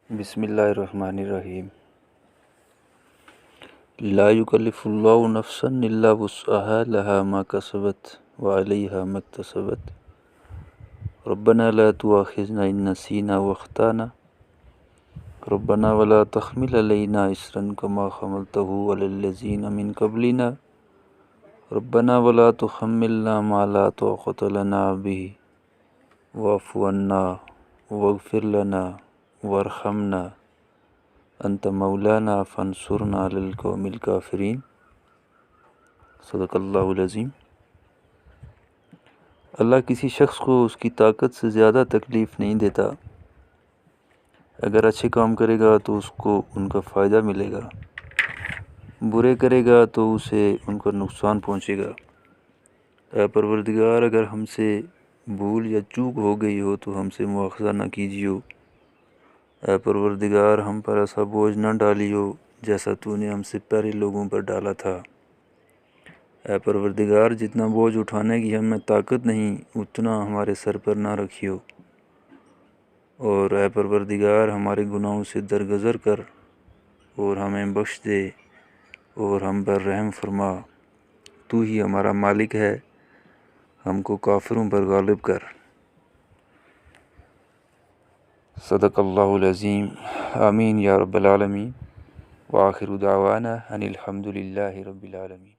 بسم اللہ الرحمن الرحیم۔ لا یکلف اللہ نفسا الا وسعها لها ما کسبت وعلیہا ما اکتسبت ربنا لا تؤاخذنا ان نسینا واخطانا ربنا ولا تحمل علینا اصرا کما حملته علی الذین من قبلنا ربنا ولا تحملنا ما لا طاقة لنا به واعف عنا واغفر لنا وارحمنا انت مولانا فانصرنا علی القوم الکافرین۔ صدق اللہ العظیم۔ اللہ کسی شخص کو اس کی طاقت سے زیادہ تکلیف نہیں دیتا۔ اگر اچھے کام کرے گا تو اس کو ان کا فائدہ ملے گا، برے کرے گا تو اسے ان کا نقصان پہنچے گا۔ اے پروردگار، اگر ہم سے بھول یا چوک ہو گئی ہو تو ہم سے مواخذہ نہ کیجیو۔ اے پروردگار، ہم پر ایسا بوجھ نہ ڈالیو جیسا تو نے ہم سے پہلے لوگوں پر ڈالا تھا۔ اے پروردگار، جتنا بوجھ اٹھانے کی ہمیں طاقت نہیں اتنا ہمارے سر پر نہ رکھیو، اور اے پروردگار ہمارے گناہوں سے درگزر کر اور ہمیں بخش دے اور ہم پر رحم فرما۔ تو ہی ہمارا مالک ہے، ہم کو کافروں پر غالب کر۔ صدق اللہ العظیم۔ آمین یا رب العالمین۔ وآخر دعوانا ان الحمد للہ رب العالمین۔